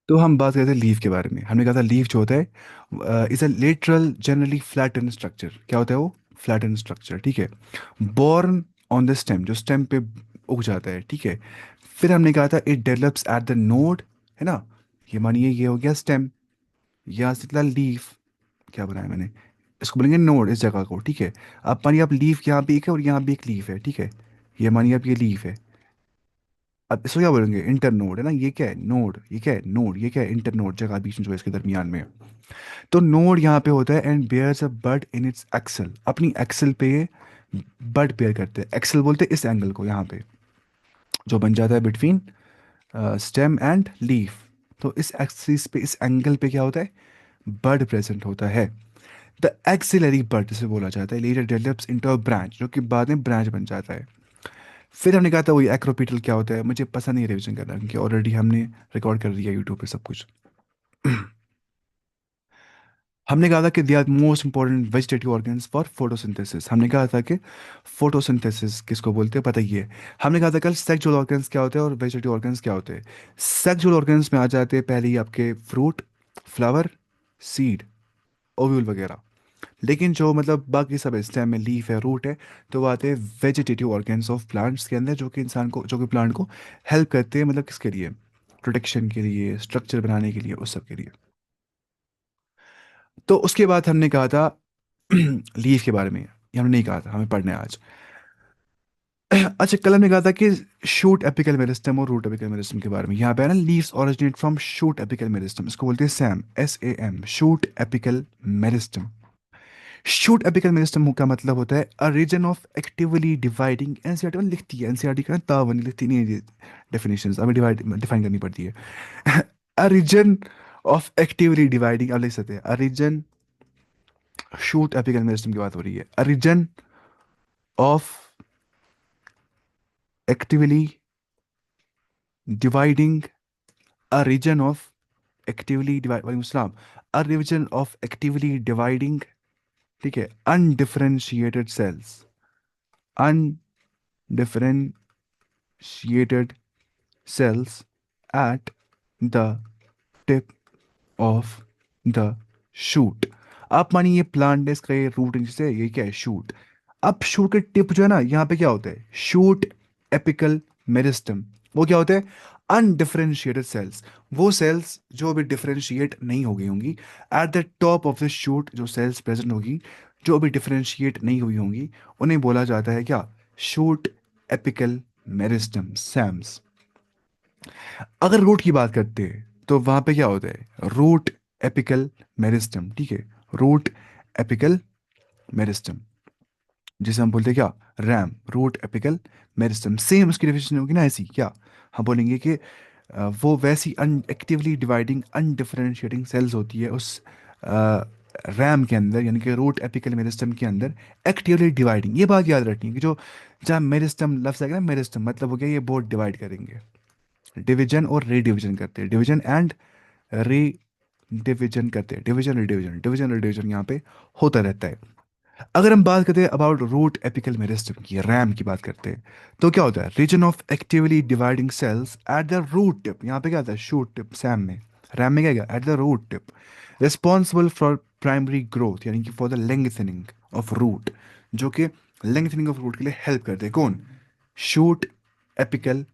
तो हम बात करते हैं लीफ के बारे में। हमने कहा था लीफ जो होता है is a lateral generally flatten structure. क्या होता है वो? फ्लैटन स्ट्रक्चर, ठीक है। बोर्न ऑन द स्टेम, जो स्टेम पे उग जाता है, ठीक है। फिर हमने कहा था it develops at the node, है ना। ये मानिए ये हो गया स्टेम, यहाँ से निकला लीफ। क्या बनाया मैंने, इसको बोलेंगे नोड इस जगह को, ठीक है। अब मानिए आप लीफ यहाँ भी एक है और यहाँ भी एक लीफ है, ठीक है। ये मानिए अब ये लीफ है। अब इसको क्या बोलेंगे? इंटर नोड, है ना। ये क्या है? नोड। ये क्या है? नोड। ये क्या है? इंटर नोड, जगह बीच में जो है इसके दरमियान में। तो नोड यहाँ पे होता है and bears a bud in its axil, अपनी एक्सल पे ये बड बेयर करते हैं। एक्सल बोलते हैं इस एंगल को, यहाँ पे जो बन जाता है बिटवीन स्टेम एंड लीफ। तो इस एक्सिस पे, इस एंगल पे क्या होता है? बड प्रेजेंट होता है। द एक्सिलरी बड जिसे बोला जाता है later develops into a branch, जो कि बाद में ब्रांच बन जाता है। फिर हमने कहा था वही एक्रोपिटल क्या होता है। मुझे पसंद नहीं रिविजन करना क्योंकि ऑलरेडी हमने रिकॉर्ड कर दिया यूट्यूब पे सब कुछ। हमने कहा था कि they are most important vegetative organs for photosynthesis. हमने कहा था कि फोटोसिंथेसिस किसको बोलते हैं पता ही है। हमने कहा था कल सेक्सुअल ऑर्गन्स क्या होते हैं और वेजिटेटिव ऑर्गन्स क्या होते हैं। सेक्सुअल ऑर्गन्स में आ जाते हैं पहले ही आपके फ्रूट, फ्लावर, सीड, ओव्यूल वगैरह। लेकिन जो मतलब बाकी सब स्टेम में लीफ है, रूट है, तो वो आते हैं वेजिटेटिव ऑर्गन्स ऑफ प्लांट्स के अंदर, जो कि इंसान को, जो कि प्लांट को हेल्प करते हैं, मतलब किसके लिए? प्रोटेक्शन के लिए, स्ट्रक्चर बनाने के लिए, उस सब के लिए। तो उसके बाद हमने कहा था लीफ के बारे में, ये हमने नहीं कहा था, हमें पढ़ना है आज। अच्छा, कल हमने कहा था कि शूट एपिकल मेरिस्टम और रूट एपिकल मेरिस्टम के बारे में। यहाँ पे है ना, leaves originate from shoot apical meristem, इसको बोलते हैं SAM, SAM, shoot apical meristem. Shoot apical meristem का मतलब होता है a region of actively dividing. NCERT में लिखती है, एनसीईआरटी का तावन लिखती नहीं है डेफिनेशंस, हमें डिफाइन करनी पड़ती है। A region of actively dividing, अब लिख सकते हैं a region, shoot apical meristem की बात हो रही है, a region of actively dividing, a region of actively divide, वालेकुम सलाम, a region of actively dividing, ठीक है, undifferentiated cells, undifferentiated cells at the tip of the shoot। आप मानिए ये प्लांट है, इसका ये रूट नीचे से, ये क्या है? शूट। अब शूट के टिप जो है ना, यहाँ पे क्या होता है? Shoot apical meristem. वो क्या होता है? Undifferentiated sales. वो सेल्स जो अभी डिफरेंशिएट नहीं हो गई होंगी, at the top of the shoot जो सेल्स प्रेजेंट होगी, जो अभी डिफरेंशिएट नहीं हुई होंगी, उन्हें बोला जाता है क्या? Shoot apical meristem, SAMs. अगर रूट की बात करते हैं तो वहां पे क्या होता है? रूट एपिकल मेरिस्टम, ठीक है। रूट एपिकल मेरिस्टम, जिसे हम बोलते हैं क्या? RAM, root apical meristem. Same उसकी डेफिनेशन होगी ना ऐसी क्या? हम बोलेंगे कि वो वैसी अनएक्टिवली डिवाइडिंग अनडिफरेंशिएटिंग सेल्स होती है उस रैम के अंदर, यानी कि रूट एपिकल मेरिस्टम के अंदर, एक्टिवली डिवाइडिंग। ये बात याद रखनी है कि जो जहाँ मेरिस्टम लफ्ज आएगा ना, मेरिस्टम मतलब हो गया ये बहुत डिवाइड करेंगे। डिवीजन और रीडिवीजन करते हैं, डिवीजन एंड री डिवीजन करते हैं, डिवीजन रिडिवीजन, डिवीजन रिडिवीजन यहाँ पे होता रहता है। अगर हम बात करते हैं अबाउट रूट एपिकल मेरिस्टम की, रैम की बात करते हैं, तो क्या होता है? Region of actively dividing cells at the root tip. यहाँ पे क्या आता है? शूट टिप, सैम में। रैम में क्या गया? At the root tip, responsible for primary growth, यानी कि for the lengthening of root, जो कि लेंथनिंग ऑफ रूट के लिए हेल्प करते हैं। कौन? Shoot apical,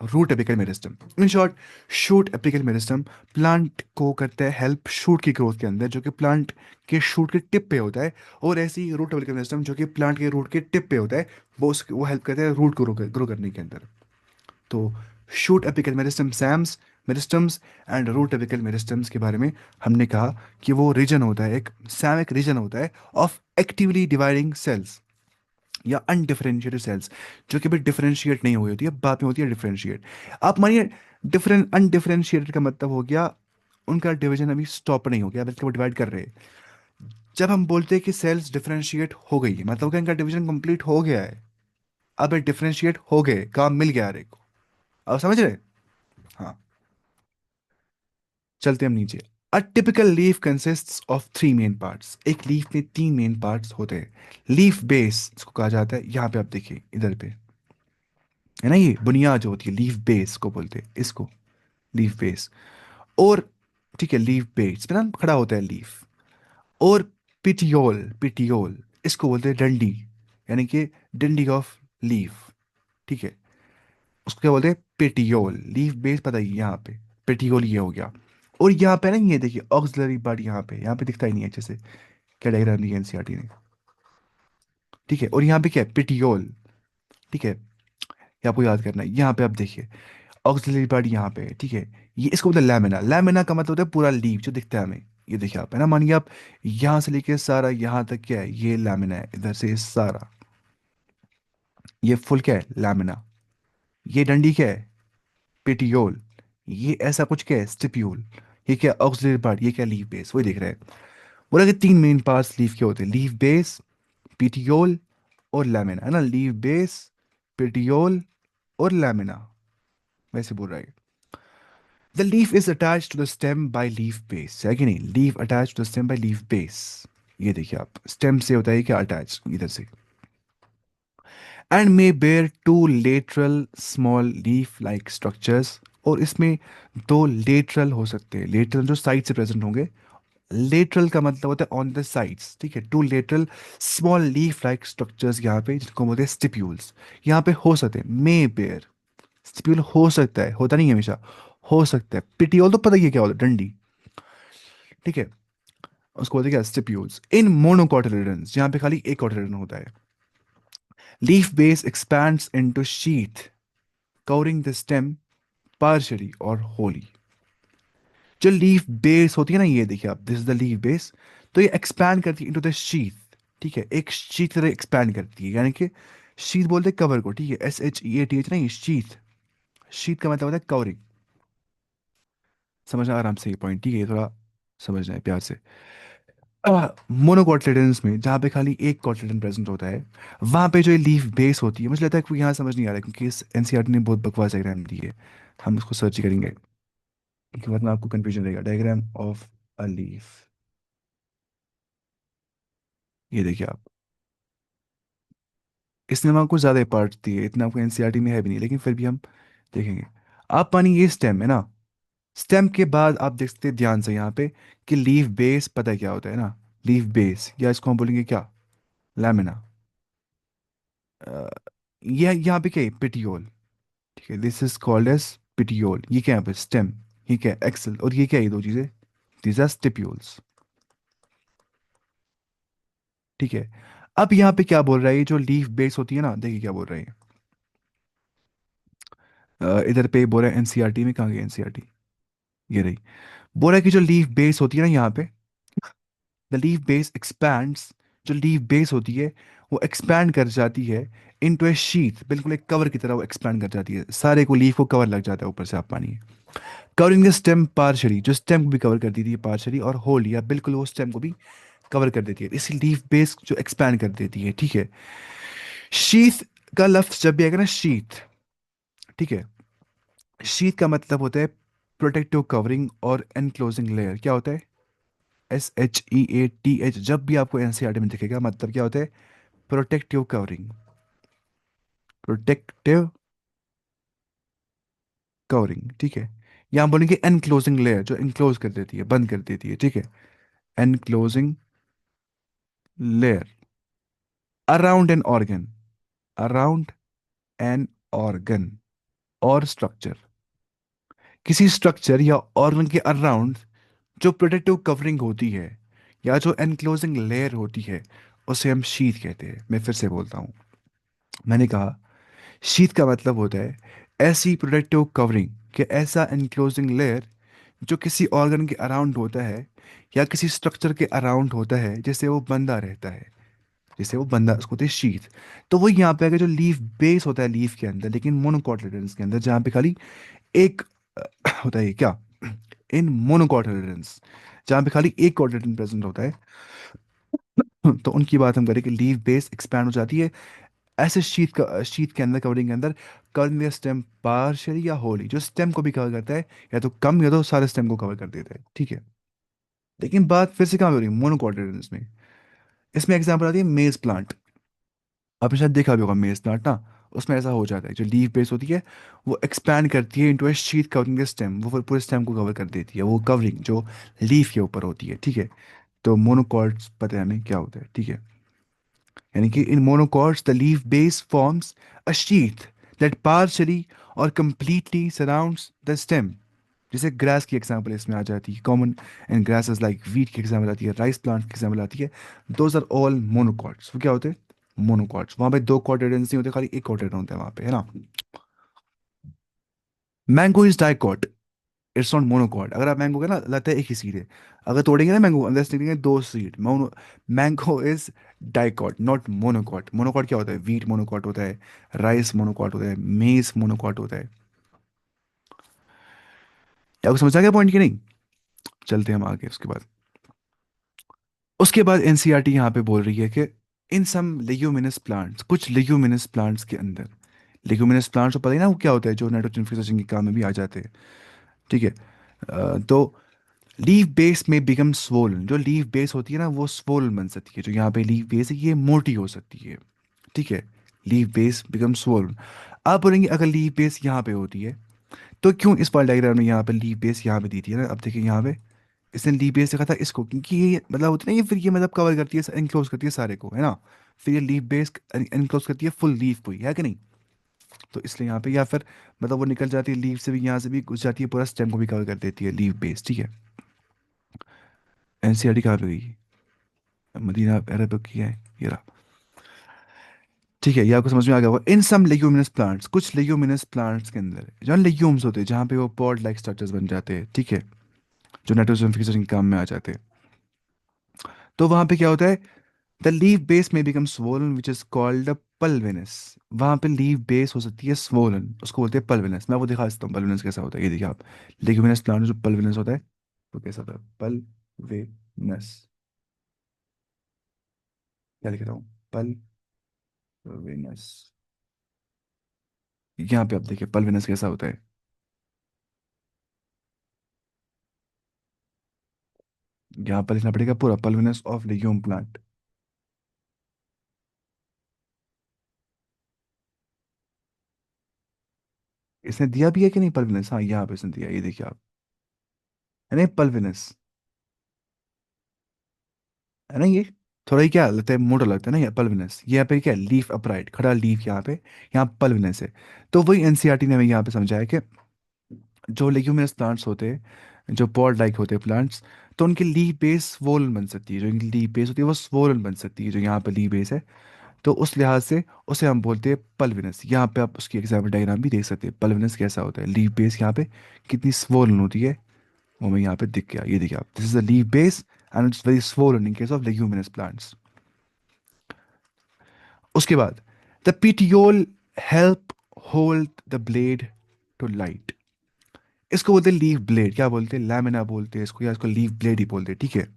root apical meristem. In short, shoot apical meristem plant को करता है हेल्प शूट की ग्रोथ के अंदर, जो कि प्लांट के शूट के टिप पे होता है। और ऐसे ही रूट एपिकल मेरिस्टम जो कि प्लांट के रूट के टिप पे होता है, वो हेल्प करता है रूट को ग्रो करने के अंदर। तो shoot apical meristem, SAMs, meristems and root apical meristems के बारे में हमने कहा कि वो रीजन होता है, एक सैम एक रीजन होता है ऑफ एक्टिवली डिवाइडिंग सेल्स या अनडिफरेंशिएटेड सेल्स, जो कि भी डिफरेंशिएट नहीं हुई होती है, बाद में होती है डिफरेंशिएट। आप मानिए अनडिफरेंशिएटेड का मतलब हो गया उनका डिवीजन अभी स्टॉप नहीं हो गया, बल्कि वो डिवाइड कर रहे हैं। जब हम बोलते हैं कि सेल्स डिफरेंशिएट हो गई है, मतलब कि इनका डिवीजन कंप्लीट हो गया है, अब ये डिफरेंशिएट हो गए, काम मिल गया हर एक को। आप समझ रहे? हाँ, चलते हम नीचे। A typical leaf consists of three main parts. एक लीफ में तीन मेन पार्ट्स होते हैं। लीफ बेस इसको कहा जाता है, यहाँ पे आप देखिए इधर पे, है ना, ये बुनियाद जो होती है लीफ बेस को बोलते हैं इसको। Leaf base. और ठीक है, लीफ बेस पे ना खड़ा होता है लीफ। और पिटियोल, पिटियोल इसको बोलते हैं डंडी, यानी कि डंडी ऑफ लीफ। ठीक है, उसको क्या बोलते हैं, पेटियोल। लीफ बेस पता ही है यहाँ पे, पेटियोल ये हो गया। और यहाँ पे ना ये देखिए ऑक्सिलरी पार्ट, यहाँ पे दिखता ही नहीं है अच्छे से, क्या डायग्राम दी है एनसीईआरटी ने। ठीक है, और यहाँ पे क्या है, पेटियोल। ठीक है, ये आपको याद करना है। यहाँ पे आप देखिए ऑक्सिलरी पार्ट यहाँ पे है, ठीक है। ये इसको बोलते हैं लैमिना। लैमिना का मतलब होता है पूरा लीफ जो दिखता है हमें। ये देखिए आप, है ना, मानिए आप यहाँ से लेके सारा यहाँ तक क्या है, ये लैमिना है, इधर से सारा ये फुल क्या है, लैमिना। ये डंडी क्या है, पेटियोल। ये ऐसा कुछ क्या है, स्टिप्यूल। ये क्या ऑक्सिलरी पार्ट, ये क्या लीफ बेस, वही देख रहे हैं। बोला कि तीन मेन पार्ट्स लीफ के होते हैं, लीफ बेस, पेटियोल और लैमिना, है ना। लीफ बेस, पेटियोल और लैमिना, वैसे बोल रहा है। The leaf is attach to the stem by leaf base, है कि नहीं, leaf attach to the stem by leaf base. ये देखिए आप, स्टेम से होता है क्या, अटैच इधर से। And may bear two lateral small leaf like structures. और इसमें दो लेटरल हो सकते हैं, लेटरल जो साइड से प्रेजेंट होंगे। लेटरल का मतलब होता है ऑन द साइड्स, ठीक है। Two lateral small leaf like structures यहाँ पे, जिनको बोलते हैं स्टिप्यूल्स, यहाँ पे हो सकते हैं। मे बेयर, स्टिप्यूल हो सकता है, होता नहीं है हमेशा, हो सकता है। पिटियोल तो पता ही है क्या होता है, डंडी। ठीक है, उसको बोलते हैं क्या, स्टिप्यूल्स इन मोनोकोटिलेडन्स, जहाँ पे खाली एक कोटिलेडन होता है। Leaf base expands into sheath covering the stem partially और होली। जो लीफ बेस होती है ना, ये देखिए आप, this is the leaf base. तो ये एक्सपैंड करती है इनटू द शीथ, ठीक है, एक शीथ की तरह एक्सपैंड करती है, यानी कि शीथ बोलते हैं कवर को, ठीक है, SHEATH नहीं, शीथ। शीथ का मतलब होता है कवरिंग। समझना आराम से ये पॉइंट, ठीक है, ये थोड़ा समझना है प्यार से। मोनोकोटिलेडन्स में जहाँ पे खाली एक कोटिलेडन प्रेजेंट होता है, वहाँ पे जो ये लीफ बेस होती है, मुझे लगता है कि यहाँ समझ नहीं आ रहा है, क्योंकि इस एनसीईआरटी ने बहुत बकवास डायग्राम दी है। हम इसको सर्च करेंगे, क्योंकि वरना आपको कंफ्यूजन रहेगा। डायग्राम ऑफ अ लीफ, ये देखिए आप, इसने वहाँ कुछ ज़्यादा पार्ट दिए, इतना आपको एनसीईआरटी में है भी नहीं, लेकिन फिर भी हम देखेंगे। आप मानिए ये स्टेम है ना, स्टेम के बाद आप देख सकते हैं ध्यान से यहाँ पे कि लीफ बेस पता है क्या होता है ना, लीफ बेस, या इसको हम बोलेंगे क्या, लैमिना। ये यहाँ पे क्या है, पिटियोल। ठीक है, this is called as petiole. ये क्या है यहाँ पे, स्टेम। ये क्या है, एक्सल। और ये क्या है, ये दो चीज़ें, दीज आर स्टिप्यूल्स। ठीक है, अब यहाँ पे क्या बोल रहा है, ये जो लीफ बेस होती है ना, देखिए क्या बोल रहा है। इधर पे बोल रहा है एनसीईआरटी में, कहाँ गई एनसीईआरटी, ये रही। बोल रहा है कि जो लीफ बेस होती है ना यहाँ पे, द लीफ बेस एक्सपैंड्स, जो लीफ बेस होती है वो एक्सपैंड कर जाती है इनटू ए शीथ, बिल्कुल एक कवर की तरह वो एक्सपैंड कर जाती है, सारे को लीफ को कवर लग जाता है ऊपर से, आप मानिए। कवरिंग द स्टेम पार्शली, जो स्टेम को भी कवर कर देती है पार्शली, और होल, या बिल्कुल वो स्टेम को भी कवर कर देती है, इसी लीफ बेस जो एक्सपैंड कर देती है, ठीक है। शीथ का लफ्ज जब भी आएगा ना, शीथ, ठीक है, शीथ का मतलब होता है प्रोटेक्टिव कवरिंग और एनक्लोजिंग लेयर। क्या होता है, SHEATH, जब भी आपको एनसीईआरटी में दिखेगा, मतलब क्या होता है, प्रोटेक्टिव कवरिंग, प्रोटेक्टिव कवरिंग, ठीक है। यहाँ बोलेंगे एनक्लोजिंग लेयर, जो इनक्लोज कर देती है, बंद कर देती है, ठीक है। Enclosing layer around an organ, around an organ और स्ट्रक्चर, किसी स्ट्रक्चर या ऑर्गन के अराउंड जो प्रोटेक्टिव कवरिंग होती है, या जो एनक्लोजिंग लेयर होती है, उसे हम शीथ कहते हैं। मैं फिर से बोलता हूँ, मैंने कहा शीथ का मतलब होता है ऐसी प्रोटेक्टिव कवरिंग, कि ऐसा एनक्लोजिंग लेयर जो किसी ऑर्गन के अराउंड होता है, या किसी स्ट्रक्चर के अराउंड होता है, जिससे वो बंधा रहता है, जिससे वो बंधा, उसको होती है शीथ। तो वो यहाँ पे आगे जो लीफ बेस होता है लीफ के अंदर, लेकिन मोनोकोटिलेडन्स के अंदर, जहाँ पे खाली एक होता है, क्या, इन मोनोकोटिलेडन्स, जहाँ पे खाली एक कोटिलेडन प्रेजेंट होता है, तो उनकी बात हम करें कि लीफ बेस एक्सपैंड हो जाती है ऐसे शीट के अंदर, कवरिंग के अंदर, कवरिंग द स्टेम पार्शियली या होली, जो स्टेम को भी कवर करता है, या तो कम या तो सारे स्टेम को कवर कर देता है, ठीक है। लेकिन बात फिर से कहाँ पे हो रही है, मोनोकोटिलेडन्स में। इसमें एग्जांपल आती है मेज प्लांट। आपने शायद देखा भी होगा मेज प्लांट ना, उसमें ऐसा हो जाता है, जो लीफ बेस होती है वो एक्सपैंड करती है into a sheet covering the stem, वो फिर पूरे स्टेम को कवर कर देती है, वो कवरिंग जो लीफ के ऊपर होती है, ठीक है। तो मोनोकॉट्स पता है हमें क्या होता है, ठीक है। यानी कि in monocots the leaf base forms a sheath that partially or completely surrounds the stem. जैसे ग्रास की एग्जांपल इसमें आ जाती है, common and grasses like wheat की एग्जांपल आती है, राइस प्लांट की एग्जांपल आती है। Those are all monocots. वो क्या होते हैं? मोनोकॉट्स। वहाँ पे दो कॉटेडन्स नहीं होते, खाली एक कॉटेडन होता है वहाँ पे, है ना। Mango is dicot, it's not monocot. अगर आप मैंगो का ना लाते हैं एक ही सीड है, अगर तोड़ेंगे ना मैंगो अंदर से निकलेंगे दो seed. Mango is dicot not monocot. Monocot क्या होता है? वीट मोनोकॉट होता है, राइस मोनोकॉट होता है, मेज मोनोकॉट होता है। क्या आपको समझ आ गया पॉइंट की नहीं? चलते हैं हम आगे। उसके बाद एनसीईआरटी यहाँ पे बोल रही है कि इन सम लेग्यूमिनस प्लांट्स, कुछ लेग्यूमिनस प्लांट्स के अंदर, लेग्यूमिनस प्लांट्स तो पता ही ना वो क्या होता है, जो नाइट्रोजन फिक्सेशन के काम में भी आ जाते हैं, ठीक है। तो लीफ बेस में बिकम स्वोलन, जो लीफ बेस होती है ना वो स्वोलन बन सकती है। जो यहाँ पे लीफ बेस है ये मोटी हो सकती है, ठीक है। Leaf base become swollen. आप बोलेंगे अगर लीफ बेस यहाँ पे होती है तो क्यों इस वाले डायग्राम में यहाँ पे लीफ बेस यहाँ पे दी थी, है ना। अब देखिए यहाँ पे इसने लीफ बेस लिखा था इसको, क्योंकि ये मतलब होती है ना, ये फिर ये मतलब कवर करती है, इनक्लोज करती है सारे को, है ना। फिर ये लीफ बेस इनक्लोज करती है फुल लीफ को ही, है कि नहीं। तो इसलिए यहाँ पे या फिर मतलब वो निकल जाती है लीफ से भी, यहाँ से भी घुस जाती है, पूरा स्टेम को भी कवर कर देती है लीफ बेस, ठीक है। एनसीईआरटी कहाँ पे गई? मदीना अरब की है, ये रहा। ठीक है, ये आपको समझ में आ गया होगा। इन सम लेग्यूमिनस प्लांट्स, कुछ लेग्यूमिनस प्लांट्स के अंदर जहाँ लेग्यूम्स होते हैं, जहाँ पे वो पॉड लाइक स्ट्रक्चर्स बन जाते हैं, ठीक है, जो नाइट्रोजन फिक्सेशन के काम में आ जाते हैं। तो वहाँ पे क्या होता है? द लीफ बेस में become swollen which is called pulvinus. वहाँ पे लीफ बेस हो सकती है स्वोलन, उसको बोलते हैं पल्विनस। मैं आपको दिखा देता हूँ पल्विनस कैसा होता है, ये देखिए आप। लेग्यूमिनस प्लांट में जो पल्विनस होता है वो कैसा होता है? पल्विनस, क्या लिख रहा हूँ? पल्विनस। यहाँ पे आप देखिए पल्विनस कैसा होता है। यहाँ पर लिखना पड़ेगा पूरा पल्विनस ऑफ लेग्यूम प्लांट। इसने दिया भी है कि नहीं पल्विनस? हाँ, यहाँ पे इसने दिया, ये देखिए आप, है ना पल्विनस, है ना ये। थोड़ा ही क्या लगता है, मोटा लगता है ना ये पल्विनस। यहाँ पे क्या लीफ अपराइट खड़ा लीफ, यहाँ पे यहाँ पल्विनस है। तो वही एनसीईआरटी ने हमें यहाँ पे समझाया कि जो लेग्यूमिनस प्लांट्स होते हैं, जो पॉड लाइक होते हैं प्लांट्स, तो उनकी लीफ बेस स्वोलन बन सकती है। जो इनकी लीफ बेस होती है वो स्वोलन बन सकती है, जो यहाँ पे लीफ बेस है। तो उस लिहाज से उसे हम बोलते हैं पल्विनस। यहाँ पे आप उसकी एग्जाम्पल डायग्राम भी देख सकते हैं, पल्विनस कैसा होता है, लीफ बेस यहाँ पे कितनी स्वोलन होती है, वो हमें यहाँ पे दिख गया। ये देखिए आप, this is the leaf base and it's very swollen in case of leguminous plants. उसके बाद the petiole help hold the blade to light. इसको बोलते हैं लीफ ब्लेड। क्या बोलते हैं? लैमिना बोलते हैं इसको, या इसको लीफ ब्लेड ही बोलते हैं, ठीक है।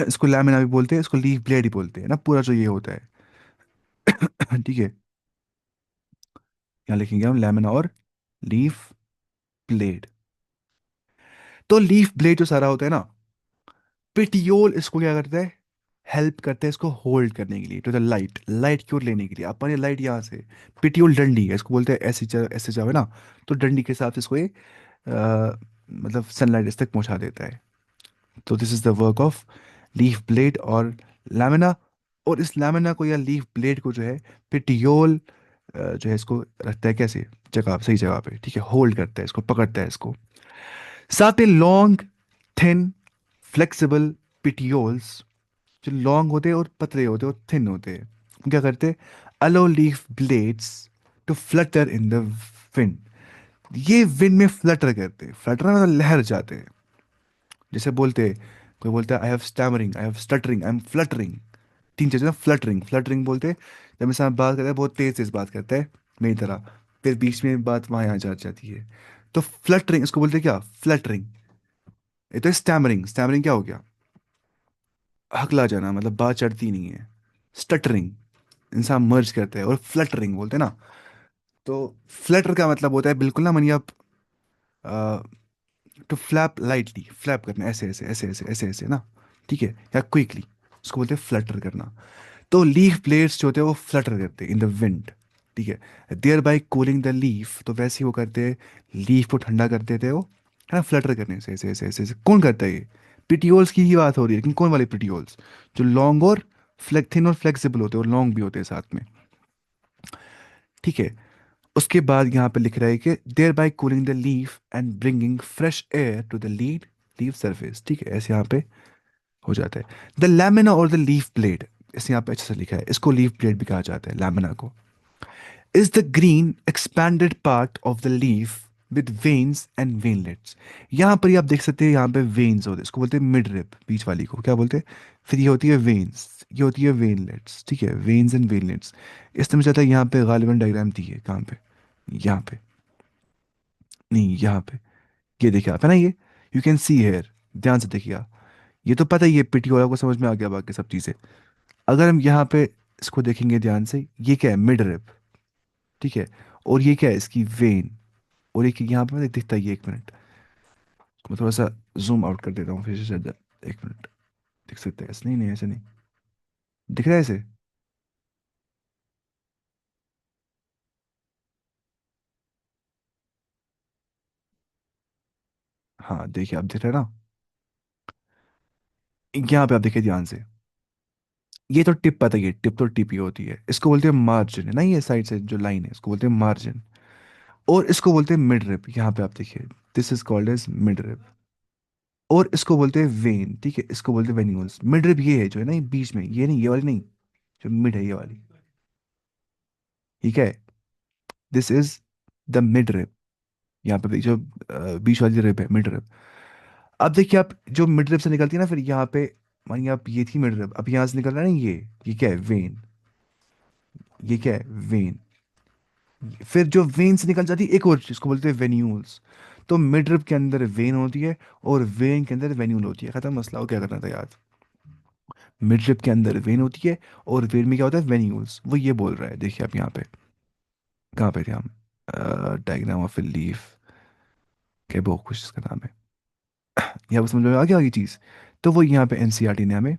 इसको लैमिना भी बोलते हैं, इसको लीफ ब्लेड ही बोलते हैं ना, पूरा जो ये होता है। ठीक है, यहाँ लिखेंगे हम लैमिना और लीफ ब्लेड। तो लीफ ब्लेड जो सारा होता है ना, पिटियोल इसको क्या करता है? हेल्प करता है इसको होल्ड करने के लिए, टू द लाइट, लाइट की ओर लेने के लिए। अपन ये लाइट यहाँ से, पिटियोल डंडी है, इसको बोलते हैं ऐसे ऐसे जाओ ना, तो डंडी के हिसाब से इसको ये मतलब सनलाइट इस तक पहुंचा देता है। तो this is the work of leaf blade और लैमिना। और इस लैमिना को या लीफ ब्लेड को जो है पिटियोल जो है इसको रखता है कैसे, जगह, सही जगह पे, ठीक है, होल्ड करता है इसको, पकड़ता है इसको। साथ में लॉन्ग, थिन, फ्लेक्सिबल पिटियोल्स, जो लॉन्ग होते हैं और पतले होते हैं और थिन होते हैं, वो क्या करते हैं? Allow leaf blades to flutter in the wind. ये विंड में फ्लटर करते हैं, फ्लटर मतलब लहर जाते हैं। जैसे बोलते हैं, कोई बोलता है I have stammering, I have stuttering, I am fluttering. तीन चीज़ें ना, फ्लटरिंग, फ्लटरिंग बोलते हैं जब मेरे साथ बात करता है बहुत तेज तेज बात करता है मेरी तरह, फिर बीच में बात वहाँ यहाँ जा जाती है। तो फ्लटरिंग इसको बोलते हैं, क्या? फ्लटरिंग। ये तो स्टैमरिंग, स्टैमरिंग क्या हो गया? हकला जाना, मतलब बात चढ़ती नहीं है। स्टटरिंग, इंसान मर्ज करता है। और फ्लटरिंग बोलते हैं ना, तो फ्लटर का मतलब होता है बिल्कुल ना, मानिए आप, टू फ्लैप लाइटली, फ्लैप करना ऐसे ऐसे ऐसे ऐसे ऐसे ऐसे ना, ठीक है, या क्विकली, उसको बोलते हैं फ्लटर करना। तो लीफ ब्लेड्स जो होते हैं वो फ्लटर करते हैं इन द विंड, ठीक है, thereby cooling the leaf. तो वैसे ही वो करते हैं, लीफ को ठंडा कर देते हैं वो, है ना, फ्लटर करने से, ऐसे ऐसे ऐसे ऐसे। कौन करता है ये? पिटियोल्स की ही बात हो रही है, लेकिन कौन वाले पिटियोल्स? जो लॉन्ग और थिन और फ्लेक्सिबल होते हैं, और लॉन्ग भी होते हैं साथ में, ठीक है। उसके बाद यहाँ पे लिख रहा है कि thereby cooling the leaf and bringing fresh air to the lead leaf surface, ठीक है, ऐसे यहाँ पे हो जाता है। द लैमिना और द लीफ ब्लेड, इस यहाँ पे अच्छे से लिखा है, इसको लीफ ब्लेड भी कहा जाता है, लैमिना को, is the green expanded part of the leaf with veins and veinlets. यहाँ पर ही आप देख सकते हैं, यहाँ पे वेन्स होते हैं, इसको बोलते हैं मिड रिब, बीच वाली को क्या बोलते हैं? फिर ये होती है वेन्स, ये होती है वेनलेट्स, ठीक है, वेन्स एंड वेनलेट्स। इसमें मुझे लगता है यहाँ पे गालिबन डायग्राम दी है, कहाँ पे? यहाँ पे नहीं, यहाँ पे, ये देखिए आप, है ना ये, यू कैन सी हेयर, ध्यान से देखिए आप। ये तो पता ही है, पिटी वाला को समझ में आ गया, बाकी सब चीज़ें। अगर हम यहाँ पे इसको देखेंगे ध्यान से, ये क्या है? मिड रिब, ठीक है। और ये क्या है? इसकी वेन। और एक यहाँ पे मुझे दिखता है ये, एक मिनट, मैं थोड़ा सा जूम आउट कर देता हूँ फिर से ज़्यादा। एक मिनट, दिख सकता है ऐसे? नहीं नहीं, ऐसे नहीं दिख रहा है ऐसे। हाँ देखिए, आप दिख रहा है ना? यहाँ पे आप देखिए ध्यान से, ये तो टिप, पता है, ये टिप तो टिप ही होती है, इसको बोलते हैं मार्जिन, है ना, ये साइड से जो लाइन है इसको बोलते हैं मार्जिन। और इसको बोलते हैं मिड रिब, यहाँ पे आप देखिए, this is called as midrib. और इसको बोलते हैं वेन, ठीक है, इसको बोलते हैं वेन्यूल्स। मिड रिब ये है जो है ना, ये बीच में, ये नहीं, ये वाली नहीं, जो मिड है ये वाली, ठीक है, this is the mid rib. यहाँ पे जो बीच वाली रिब है, मिड रिब। अब देखिए आप, जो मिड रिब से निकलती है ना, फिर यहाँ पे, मानिए आप, ये थी मिड रिब, अब यहाँ से निकल रहा है ना ये क्या है? वेन। ये क्या है? वेन। फिर जो वेन से निकल जाती है एक और चीज को बोलते हैं वेन्यूल्स। तो मिड रिब के अंदर वेन होती है, और वेन के अंदर वेन्यूल होती है, खत्म मसला। हो क्या करना था याद? मिड रिब के अंदर वेन होती है, और वेन में क्या होता है? वेन्यूल्स। वो ये बोल रहा है, देखिए आप यहाँ पे, कहाँ पे थे हम? डायग्राम ऑफ ए लीफ, क्या वो कुछ इसका नाम है, यहाँ पर समझ में आ गया ये चीज़। तो वो यहाँ पे एनसीईआरटी ने हमें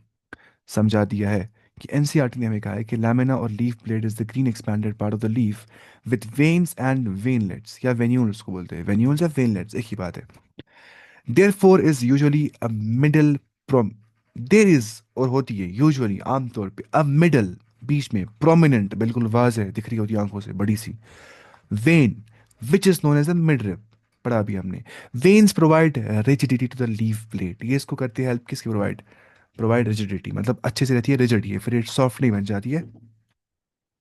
समझा दिया है, कि एनसीईआरटी ने हमें कहा है कि लैमिना और leaf blade is the green expanded part of the leaf with veins and veinlets, या वेन्यूल्स को बोलते हैं, वेन्यूल्स या वेनलेट्स एक ही बात है। Therefore is usually a middle prom, there is, और होती है यूजुअली, आमतौर पे, अ मिडल, बीच में, प्रोमिनेंट, बिल्कुल वाज़ेह दिख रही होती है आंखों से, बड़ी सी vein, which is known as a mid rib. पढ़ा अभी हमने। Veins provide rigidity to the leaf blade, ये इसको करती है हेल्प, किसकी प्रोवाइड? प्रोवाइड रिजिडिटी, मतलब अच्छे से रहती है, रिजिड है, फिर इट सॉफ्ट नहीं बन जाती है,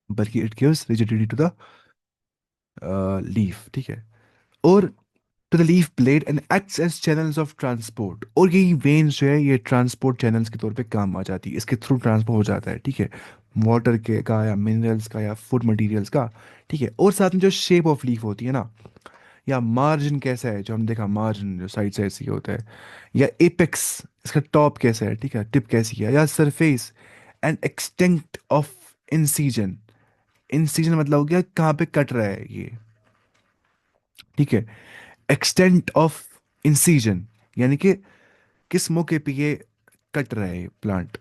बल्कि it gives rigidity to the leaf, ठीक है। और to the leaf blade and acts as channels of transport, और यही वेन्स जो है ये ट्रांसपोर्ट चैनल्स के तौर पे काम आ जाती है, इसके थ्रू ट्रांसपोर्ट हो जाता है, ठीक है, वाटर के का, या मिनरल्स का, या फूड मटेरियल्स का, ठीक है। और साथ में जो शेप ऑफ लीफ होती है ना, या मार्जिन कैसा है, जो हम देखा मार्जिन जो साइड से ऐसे ही होता है, या एपेक्स, इसका टॉप कैसा है, ठीक है, टिप कैसी है, या surface and extent of incision. Incision मतलब हो गया कहाँ पे कट रहा है ये, ठीक है, एक्सटेंट ऑफ इंसीजन, यानी कि किस मौके पे ये कट रहा है प्लांट,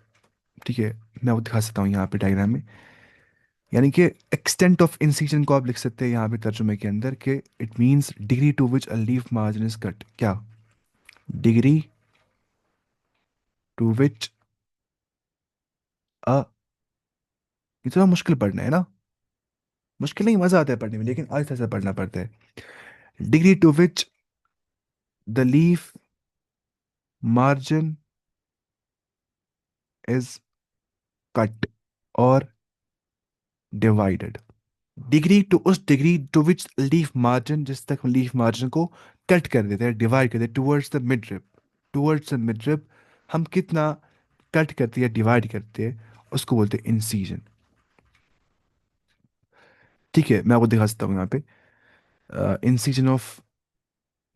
ठीक है। मैं वो दिखा सकता हूँ यहाँ पे डायग्राम में, यानी कि एक्सटेंट ऑफ इंसीजन को आप लिख सकते हैं यहाँ पे तर्जुमे के अंदर, कि it means degree to which a leaf margin is cut, क्या? डिग्री टू विच अ, ये थोड़ा मुश्किल पढ़ना है ना, मुश्किल नहीं, मजा आता है पढ़ने में, लेकिन आहिस्ते से पढ़ना पड़ता है। Degree to which the leaf margin is cut और डिवाइडेड। डिग्री टू, उस degree to which leaf margin, जिस तक लीफ मार्जिन को कट कर देते हैं, डिवाइड कर देते हैं, towards the mid rib, towards the mid rib, हम कितना कट करते हैं, डिवाइड करते हैं, उसको बोलते हैं इंसीजन, ठीक है। मैं आपको दिखा सकता हूँ यहाँ पे, इंसीजन ऑफ,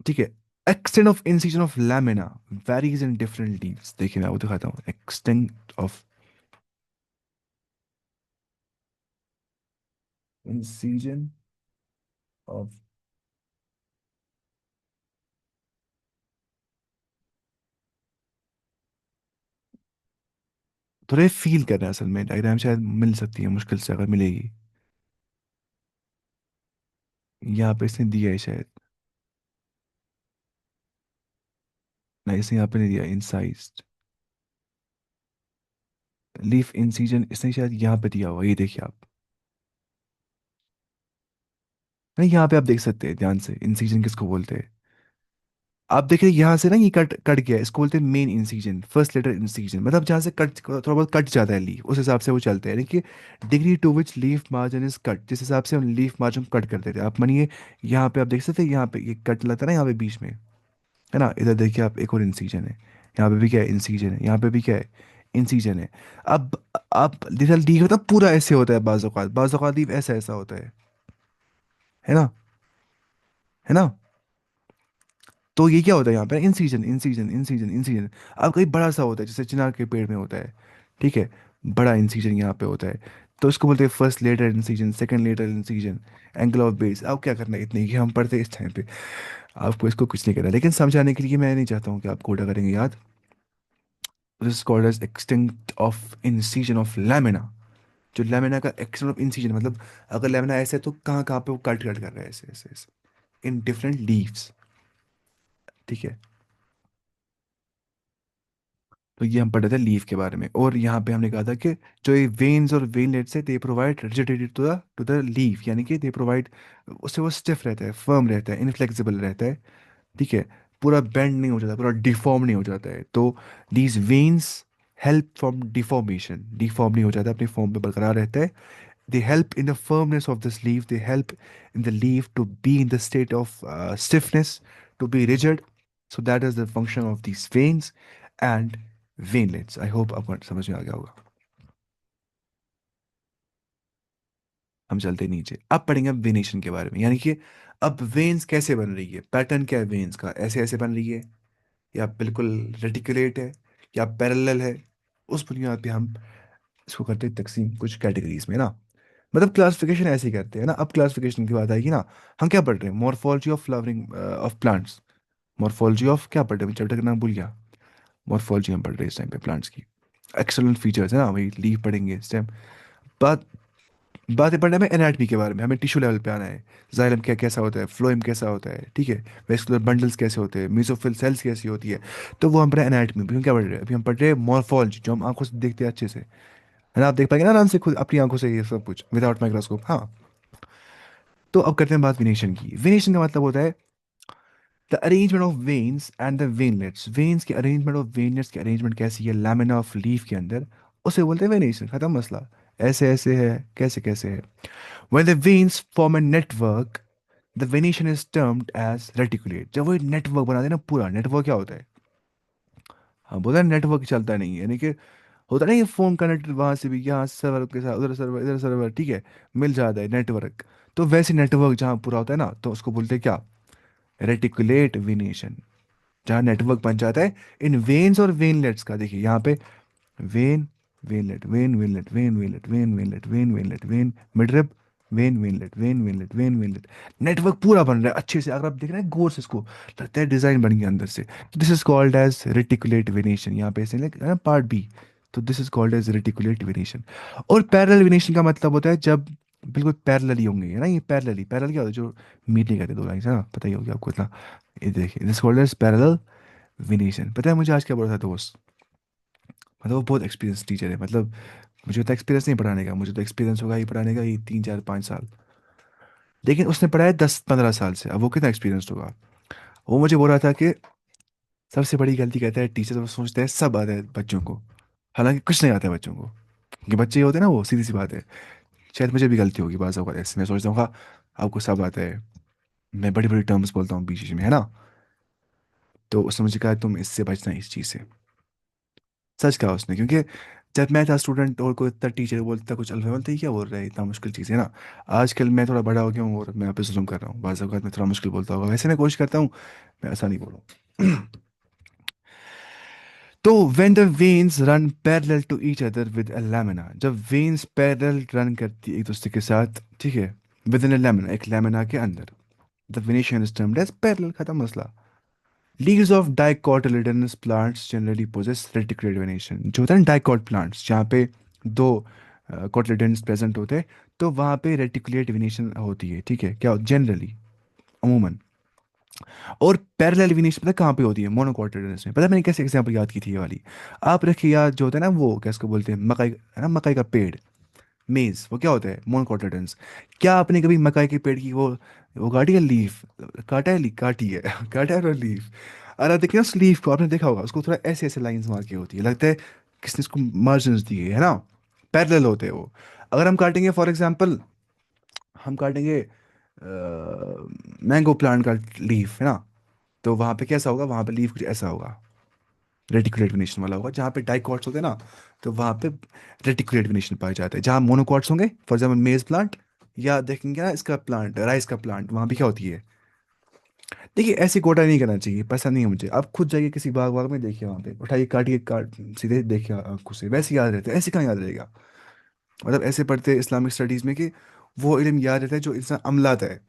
ठीक है, extent of incision of lamina varies in different leaves. देखिए मैं आपको दिखाता हूँ, एक्सटेंट ऑफ इंसिजन ऑफ थोड़े फील करना है असल में, डायग्राम शायद मिल सकती है मुश्किल से, अगर मिलेगी। यहाँ पे इसने दिया है शायद। नहीं, इसने यहाँ पे नहीं दिया इंसाइज्ड लीफ इंसिजन, इसने शायद यहाँ पे दिया हुआ, ये देखिए आप। नहीं, यहाँ पे आप देख सकते हैं ध्यान से, इंसिजन किसको बोलते हैं। आप देख रहे हैं यहाँ से ना, ये कट कट गया है, इसको बोलते हैं main incision, first lateral incision, मतलब जहाँ से कट थोड़ा बहुत कट जाता है लीफ, उस हिसाब से वो चलते हैं। देखिए, degree to which leaf margin is cut, जिस हिसाब से हम लीफ मार्जिन को कट करते थे, आप मानिए यहाँ पे आप देख सकते हैं, यहाँ पे ये कट लगता है ना यहाँ पे बीच में, है ना, इधर देखिए आप, एक और इंसिजन है, यहाँ पे भी क्या है, इंसिजन है, यहाँ पे भी क्या है, इंसिजन है। अब आप लिटिल लीफ होता है पूरा ऐसे होता है, बाज़ औक़ात लीफ ऐसा ऐसा होता है ना, है ना। तो ये क्या होता है यहाँ पे, इंसीजन इंसीजन इंसीजन इंसीजन। अब कहीं बड़ा सा होता है, जैसे चिनार के पेड़ में होता है, ठीक है, बड़ा इंसीजन यहाँ पे होता है, तो इसको बोलते हैं first lateral incision, second lateral incision, angle of base. अब क्या करना है, इतने ही हम पढ़ते हैं इस टाइम पे, आपको इसको कुछ नहीं करना, लेकिन समझाने के लिए मैं नहीं चाहता हूँ कि आप कोटा करेंगे याद। This is called as extinct of incision of lamina. जो लैमिना का एक्सटेंट ऑफ इंसीजन, मतलब अगर लैमिना ऐसे है तो कहाँ कहाँ पे वो कट कट कर रहा है, ऐसे ऐसे ऐसे इन डिफरेंट लीव्स, ठीक है। तो ये हम पढ़े थे लीफ के बारे में, और यहाँ पे हमने कहा था कि जो ये वेन्स और वेनलेट्स है, they provide rigidity to the leaf, यानी कि दे प्रोवाइड, उससे वो स्टिफ रहता है, फर्म रहता है, इनफ्लेक्सिबल रहता है, ठीक है, पूरा बेंड नहीं हो जाता, पूरा डिफॉर्म नहीं हो जाता है। तो these veins help from deformation, deform नहीं हो जाता, अपने फॉर्म पे बरकरार रहता है। they help in the firmness of this leaf, they help in the leaf to be in the state of stiffness, to be rigid. So that is the function of these veins and veinlets. I hope आपको समझ में आ गया होगा। हम चलते नीचे, अब पढ़ेंगे हम वेनेशन के बारे में, यानी कि अब वेन्स कैसे बन रही है, पैटर्न क्या है वेन्स का, ऐसे ऐसे बन रही है, या बिल्कुल रेटिकुलेट है, या पैरेलल है। उस बुनियाद पे हम इसको करते हैं तकसीम कुछ कैटेगरीज में ना, मतलब क्लासिफिकेशन ऐसे ही करते हैं ना। अब क्लासिफिकेशन की बात आएगी ना, हम क्या पढ़ रहे हैं, morphology of flowering of plants, morphology of क्या पढ़ रहे हैं, चैप्टर का नाम भूल गया। मॉर्फोलॉजी हम पढ़ रहे हैं इस टाइम पे प्लांट्स की, एक्सटर्नल फीचर्स है ना, वही लीफ पढ़ेंगे इस टाइम। बात बातें पढ़ने में एनाटमी के बारे में, हमें टिश्यू लेवल पे आना है, जाइलम क्या कैसा होता है, फ्लोएम कैसा होता है, ठीक है, वेस्कुलर बंडल्स कैसे होते हैं, मेसोफिल सेल्स कैसी होती है। तो वो हम पढ़े एनाटमी, अभी हम क्या पढ़ रहे हैं, अभी हम पढ़ रहे हैं मॉर्फोलॉजी, जो हम आंखों से देखते हैं अच्छे से, है ना, आप देख पाएंगे ना आराम से खुद अपनी आंखों से ये सब कुछ विदाउट माइक्रोस्कोप, हाँ। तो अब करते हैं बात विनेशन की। विनेशन का मतलब होता है the arrangement of veins and the veinlets, veins की अरेंजमेंट और वेनलेट्स की अरेंजमेंट कैसी है लैमिना ऑफ लीफ के अंदर, उसे बोलते हैं वेनेशन, खत्म मसला। ऐसे ऐसे है, कैसे कैसे है। When the veins form a network, the venation is termed as reticulate। जब वो नेटवर्क बनाते हैं ना, पूरा नेटवर्क क्या होता है, हाँ बोलते हैं नेटवर्क चलता नहीं है, यानी कि होता नहीं है फोन कनेक्टेड वहां से भी, यहाँ सर्वर के साथ, उधर सर्वर इधर सर्वर, ठीक है, मिल जाता है नेटवर्क। तो वैसे नेटवर्क जहाँ पूरा होता है ना, तो उसको बोलते हैं क्या, रेटिकुलेट वेनेशन। जहाँ नेटवर्क बन जाता है इन वेन्स और वेनलेट्स का, देखिए यहाँ पे vein veinlet, vein veinlet, vein veinlet, vein veinlet, vein veinlet, vein midrib, vein veinlet, vein veinlet, vein veinlet, network पूरा बन रहा है अच्छे से, अगर आप देख रहे हैं गौर से इसको, लगता है डिजाइन बन गया अंदर से। This is called as reticulate venation, यहाँ पे ऐसे लिखा पार्ट बी। तो this is called as reticulate venation. और पैरेलल वेनेशन का मतलब होता है जब बिल्कुल पैरेलल ही होंगे, है ना, ये पैरेलल पैरेलल क्या होता है, जो मीट नहीं करते दो लाइन, है ना, पता ही होगा आपको इतना। ये देखिए, this called as parallel venation. पता है मुझे आज क्या बोला था दोस्त, मतलब वो बहुत एक्सपीरियंस टीचर है, मतलब मुझे तो एक्सपीरियंस नहीं पढ़ाने का, मुझे तो एक्सपीरियंस होगा ही पढ़ाने का, ये 3 4 5 साल, लेकिन उसने पढ़ाया 10 15 साल से, अब वो कितना एक्सपीरियंस होगा। वो मुझे बोल रहा था कि सबसे बड़ी गलती कहता है टीचर, वो सोचते हैं सब आता है बच्चों को, हालांकि कुछ नहीं आता है बच्चों को, क्योंकि बच्चे ही होते हैं ना, वो सीधी सी बात है। शायद मुझे भी गलती होगी बाज़ अवत ऐसे, मैं सोचता हूँ हाँ आपको सब आता है, मैं बड़ी बड़ी टर्म्स बोलता हूँ बीच बीच में, है ना। तो उसने मुझे कहा तुम इससे बचना इस चीज़ से। सच कहा उसने, क्योंकि जब मैं था स्टूडेंट और कोई इतना टीचर बोलता कुछ अल्फा बोलते ही क्या बोल रहा है, इतना मुश्किल चीज़ है ना। आजकल मैं थोड़ा बड़ा हो गया हूँ और मैं यहाँ पे जुल्म कर रहा हूँ, बाज़ अवत मैं थोड़ा मुश्किल बोलता होगा, वैसे मैं कोशिश करता हूँ मैं ऐसा नहीं बोलूँ। तो when the veins run parallel to each other with a lamina, जब वेन्स पैरेलल रन करती है एक दूसरे के साथ, ठीक है, विद इन अ लैमिना, एक लैमिना के अंदर, the venation is termed as parallel, खत्म मसला। Leaves of dicotyledonous plants generally possess reticulate venation, जो होता है ना डाइकोट प्लांट्स जहाँ पे दो कोटिलेडोन्स प्रेजेंट होते हैं, तो वहाँ पे रेटिकुलेट वेनेशन होती है, ठीक है, क्या जनरली, अमूमन। और पैरेलल वेनेशन पता है कहाँ पे होती है? मोनोकोटिलेडोनस में। पता है मैंने कैसे एग्जांपल याद की थी ये वाली? आप रखिए याद, जो होता है ना वो क्या इसको बोलते हैं, मकई है ना, मकई का पेड़, मेज, वो क्या होता है? मोनोकोटिलेडोनस। क्या आपने कभी मकई के पेड़ की वो काटी है लीफ? काटा है, काटी है काटा है लीफ। अरे देखिए उस लीफ को आपने देखा होगा, उसको थोड़ा ऐसे ऐसे लाइंस मार के होती है, लगता है किसने इसको मार्जिन दिए है ना, पैरेलल होते हैं वो। अगर हम काटेंगे फॉर एग्जांपल, हम काटेंगे मैंगो प्लांट का लीफ है ना, तो वहाँ पे कैसा होगा? वहाँ पे लीफ कुछ ऐसा होगा, रेटिकुलेट वेनेशन वाला होगा। जहाँ पे डाइकॉट्स होते हैं ना, तो वहाँ पे रेटिकुलेट वेनेशन पाए जाते हैं। जहाँ मोनोकॉट्स होंगे, फॉर एग्जाम्पल मेज प्लांट, या देखेंगे ना इसका प्लांट, राइस का प्लांट, वहाँ भी क्या होती है? देखिए ऐसे कोटा नहीं करना चाहिए, पसंद नहीं है मुझे। आप खुद जाइए किसी बाग वाग में, देखिए वहाँ पे उठाइए, काटिए, काट सीधे देखिए आंखों से, वैसे याद रहता है। ऐसे कहाँ याद रहेगा? मतलब ऐसे पढ़ते हैं इस्लामिक स्टडीज़ में कि वो इल्म याद रहता है जो इंसान अमलाता है,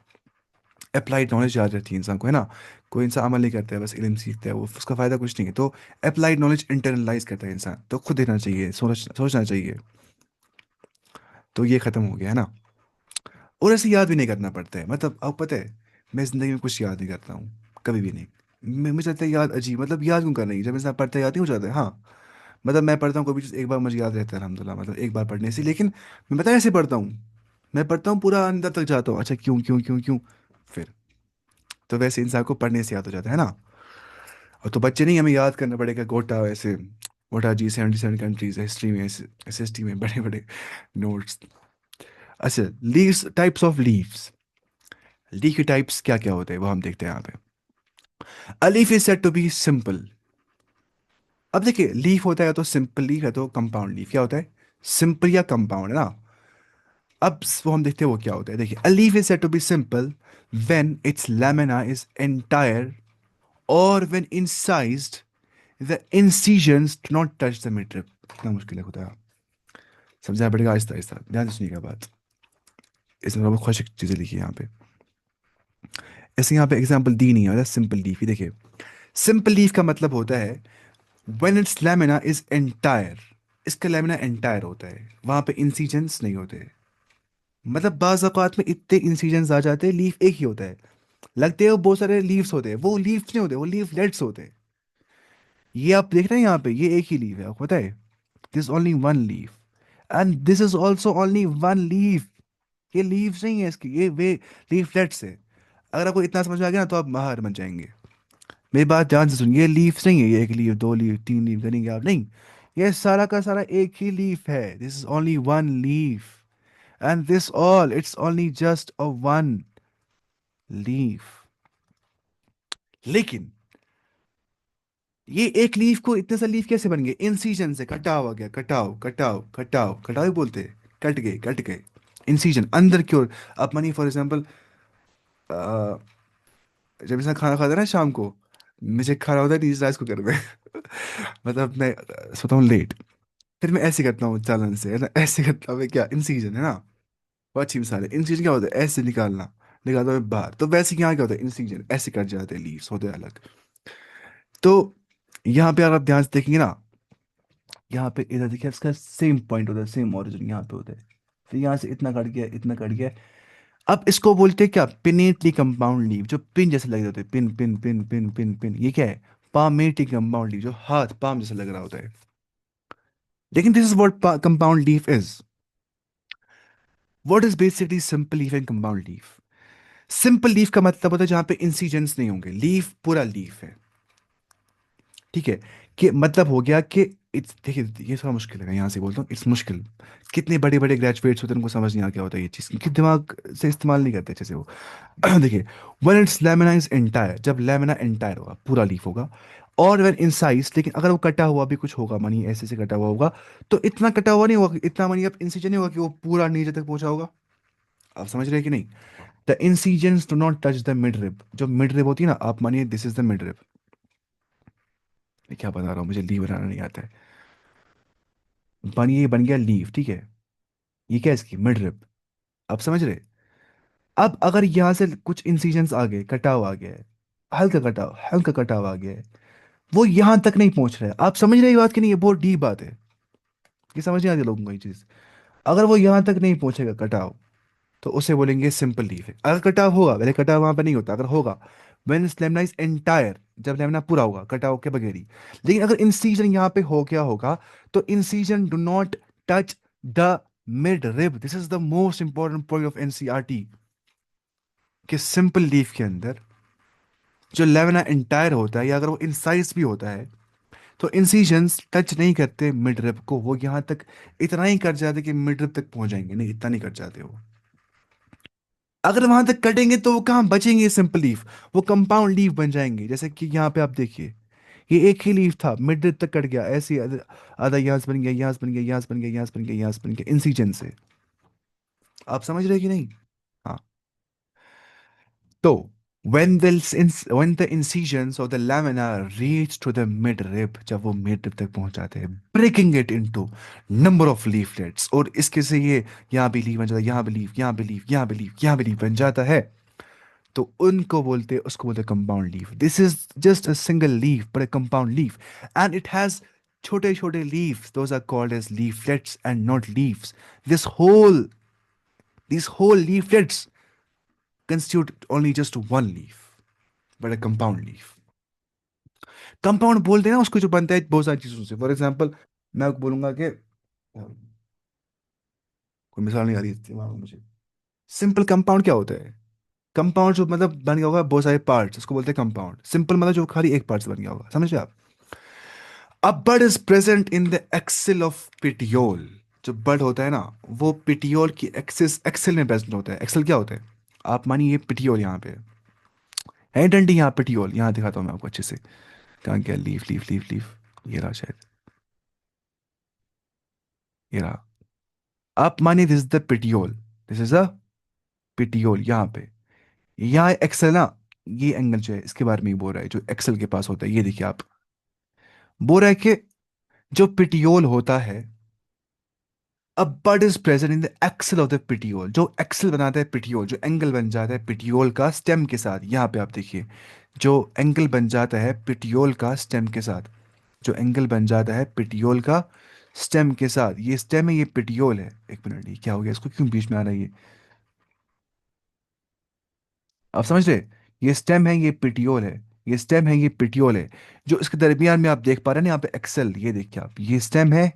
अप्लाइड नॉलेज याद रहती है इंसान को, है ना। कोई इंसान अमल नहीं करता है, बस इल्म सीखता है, वो उसका फ़ायदा कुछ नहीं है। तो अप्लाइड नॉलेज इंटरनलाइज करता है इंसान, तो खुद देखना चाहिए, सोचना चाहिए। तो ये ख़त्म हो गया है ना। और ऐसे याद भी नहीं करना पड़ता है, मतलब आपको पता है, मैं ज़िंदगी में कुछ याद नहीं करता हूँ, कभी भी नहीं। मुझे लगता है याद अजीब, मतलब याद क्यों करना है? जब इंसान पढ़ता है याद नहीं हो जाता है? हाँ, मतलब मैं पढ़ता हूँ कोई भी चीज़ एक बार मुझे याद रहता है अलहमदिल्ला, मतलब एक बार पढ़ने से। लेकिन मैं पता है ऐसे पढ़ता हूँ, मैं पढ़ता हूँ पूरा अंदर तक जाता हूँ, अच्छा क्यों क्यों क्यों क्यों, फिर। तो वैसे इंसान को पढ़ने से याद हो जाता है ना। और तो बच्चे नहीं, हमें याद करना पड़ेगा गोटा वैसे, गोटा जी 77 कंट्रीज हिस्ट्री में, एसएसटी में बड़े बड़े नोट्स। अच्छा, leaves, types of leaves. Leaf के टाइप्स क्या क्या होते हैं वो हम देखते हैं यहाँ पे। A leaf is said to be simple. अब देखिए, लीफ होता है या तो सिंपल लीफ है तो कंपाउंड लीफ, क्या होता है? सिंपल या कंपाउंड, है ना। अब वो हम देखते हैं वो क्या होता है। देखिए, a leaf is said to be simple when its lamina is entire, और when incised the incisions do not touch the mid rib. कितना मुश्किल है खुदा, समझाना पड़ेगा आहिस्ता आहिस्ता, ध्यान से सुनिएगा बात। इसमें बहुत खुश चीज़ें लिखी है यहाँ पे। ऐसे यहाँ पे एग्जाम्पल दी नहीं है, सिंपल लीफ ही देखिए। सिंपल लीफ का मतलब होता है when its lamina is entire, इसका लैमिना एंटायर होता है, वहां पे इंसिजेंस नहीं होते। मतलब बाज औक़ात में इतने इंसिजेंस आ जाते हैं, लीफ एक ही होता है, लगते हैं वो बहुत सारे लीव्स होते हैं, वो लीव्स नहीं होते, वो लीफलेट्स होते हैं। ये आप देख रहे हैं यहाँ पे, ये एक ही लीफ है, आपको पता है, this only one leaf, and this is also only one leaf. ये लीव्स नहीं है इसकी, ये वे लीफलेट्स है। अगर आपको इतना समझ में आ गया ना, तो आप माहिर बन जाएंगे। मेरी बात ध्यान से सुनिए, ये लीव्स नहीं है, ये एक लीफ, दो लीफ, तीन लीफ करेंगे आप, नहीं। ये सारा का सारा एक ही लीफ है, this is only one leaf, and this all it's only just a one leaf. लेकिन ये एक लीफ को इतने सारे लीफ कैसे बन गए? इंसीजन से कटाव आ गया, कटाव कटाव कटाव, कटाव ही बोलते हैं, कट गए, इंसीजन अंदर की ओर। आप मानिए फॉर एग्जाम्पल, जब इंसान खाना खाता है ना शाम को, मुझे खाना होता है नीचे राइस कुकर में मतलब मैं सोता हूँ लेट, फिर मैं ऐसे करता हूँ चालन से, है ना, ऐसे करता हूँ मैं, क्या इंसीजन है ना। बहुत अच्छी मिसाल है। इंसीजन क्या होता है? ऐसे निकालना, निकालता हूँ मैं बाहर। तो वैसे यहाँ क्या होता है? इंसीजन ऐसे कट जाते हैं, लीव्स होते हैं अलग। तो यहाँ पे अगर आप ध्यान से देखेंगे ना, यहाँ पे इधर देखिए इसका सेम पॉइंट होता है, सेम ओरिजिन यहाँ पे होता है। फिर यहाँ से इतना कट गया, इतना कट गया। अब इसको बोलते हैं क्या? पिनेटली कंपाउंड लीव, जो पिन जैसे लग रहे होते हैं, pin pin pin pin pin pin, ये क्या है? पामेटिक कंपाउंड लीव, जो हाथ पाम जैसा लग रहा होता है। लेकिन this is what compound leaf is. What is basically simple leaf and compound leaf? Simple leaf का मतलब होता है जहां पे इंसिजेंस नहीं होंगे, लीफ पूरा लीफ है, ठीक है। कि मतलब हो गया कि इट्स, देखिए ये थोड़ा मुश्किल है, यहाँ से बोलता हूँ इट्स मुश्किल। कितने बड़े बड़े ग्रेजुएट्स होते हैं उनको समझ नहीं आ क्या होता है ये चीज़, क्योंकि दिमाग से इस्तेमाल नहीं करते अच्छे से वो। देखिए, when it's lamina is entire, जब लेमिना एंटायर होगा, पूरा लीफ होगा। और व्हेन इंसाइज, लेकिन अगर वो कटा हुआ भी कुछ होगा, मानिए ऐसे से कटा हुआ होगा, तो इतना कटा हुआ नहीं होगा, इतना मानिए आप इंसिजन नहीं होगा कि वो पूरा नीचे तक पहुंचा होगा। आप समझ रहे हैं कि नहीं? The incisions do not touch the mid rib, जो मिड रिब होती है ना, आप मानिए this is the mid rib. मैं क्या बता रहा हूँ, मुझे लीव बनाना नहीं आता है। मानिए ये बन गया लीव, ठीक है, ये क्या है इसकी मिड रिब। आप समझ रहे? अब अगर यहाँ से कुछ इंसिजन्स आ गए, कटाव आ गया है, हल्का कटाव, हल्का कटाव आ गया है, वो यहां तक नहीं पहुंच रहा है। आप समझ रहे हैं ये बात कि नहीं? ये बहुत डीप बात है, ये समझ नहीं आती लोगों को ये चीज। अगर वो यहां तक नहीं पहुंचेगा कटाव, तो उसे बोलेंगे सिंपल लीफ है। अगर कटाव होगा, पहले कटाव वहां पर नहीं होता, अगर होगा व्हेन लेमना इज एंटायर, जब लेमना पूरा होगा कटाव के बगैर ही। लेकिन अगर इंसीजन यहाँ पे हो गया होगा, तो incision do not touch the mid rib. This is the most important point of NCERT, कि सिंपल लीफ के अंदर जो लेमना एंटायर होता है, या अगर वो इंसाइज भी होता है, तो इंसीजन्स टच नहीं करते मिड रिब को। वो यहाँ तक इतना ही कर जाते कि मिड रिब तक पहुंच जाएंगे, नहीं इतना नहीं कर जाते वो। अगर वहां तक कटेंगे तो वो कहाँ बचेंगे सिंपल लीफ, वो कंपाउंड लीफ बन जाएंगे। जैसे कि यहाँ पे आप देखिए, ये एक ही लीफ था, मिड तक कट गया, ऐसे ही आधा यहाँ से बन गया, यहाँ से बन गया, यहाँ से बन गया, यहाँ से बन गया, यहाँ से बन गया, इंसिजन से। आप समझ रहे हैं कि नहीं? हाँ। तो when the incisions of the lamina reach to the mid rib, जब वो mid rib तक पहुंच जाते हैं, breaking it into number of leaflets, और इसके से ये यहाँ भी लीफ बन जाता है, यहाँ भी लीफ, यहाँ भी लीफ, यहाँ भी लीफ, यहाँ भी लीफ बन जाता है, तो उनको बोलते, उसको बोलते compound leaf. This is just a single leaf but a compound leaf, and it has छोटे छोटे leaves, those are called as leaflets and not leaves. This whole these whole leaflets constitute only just one leaf, but a compound leaf. Compound बोलते हैं ना उसको, जो बनता है बहुत सारी चीजों से। फॉर एग्जाम्पल, मैं आपको बोलूंगा कि कोई मिसाल नहीं आ रही है दिमाग में मुझे। सिंपल कंपाउंड क्या होता है? कंपाउंड जो मतलब बन गया होगा बहुत सारे पार्ट्स, उसको बोलते हैं कंपाउंड। सिंपल मतलब जो खाली एक पार्ट से बन गया होगा, समझ रहे आप? A bud is present in the axil of petiole. जो बड होता है ना, वो पिटियोल की एक्सिस, एक्सिल में प्रेजेंट होता है। एक्सिल क्या होता है? आप मानिए ये पिटियोल यहाँ पे है, डंडी यहाँ पिटियोल, यहाँ दिखाता हूँ मैं आपको अच्छे से। कहाँ गया? लीफ लीफ लीफ लीफ, ये रहा शायद, ये रहा। आप मानिए this is the petiole, this is a petiole यहाँ पे। यहाँ एक्सेल ना, ये एंगल जो है इसके बारे में ही बोल रहा है, जो एक्सेल के पास होता है। ये देखिए आप, बोल रहा है कि जो पिटियोल होता है, A bud is present in the axil of the petiole। जो एक्सल बनाता है पिटियोल, जो एंगल बन जाता है पिटियोल का स्टेम के साथ, यहाँ पे आप देखिए, जो एंगल बन जाता है पिटियोल का स्टेम के साथ, जो एंगल बन जाता है पिटियोल का स्टेम के साथ, ये स्टेम है, ये पिटियोल है। एक मिनट, ये क्या हो गया? इसको क्यों बीच में आ रहा है ये? आप समझ रहे? ये स्टेम है, ये पिटियोल है, ये स्टेम है, ये पिटियोल है। जो इसके दरमियान में आप देख पा रहे हैं ना यहाँ पे एक्सेल, ये देखिए आप, ये स्टेम है,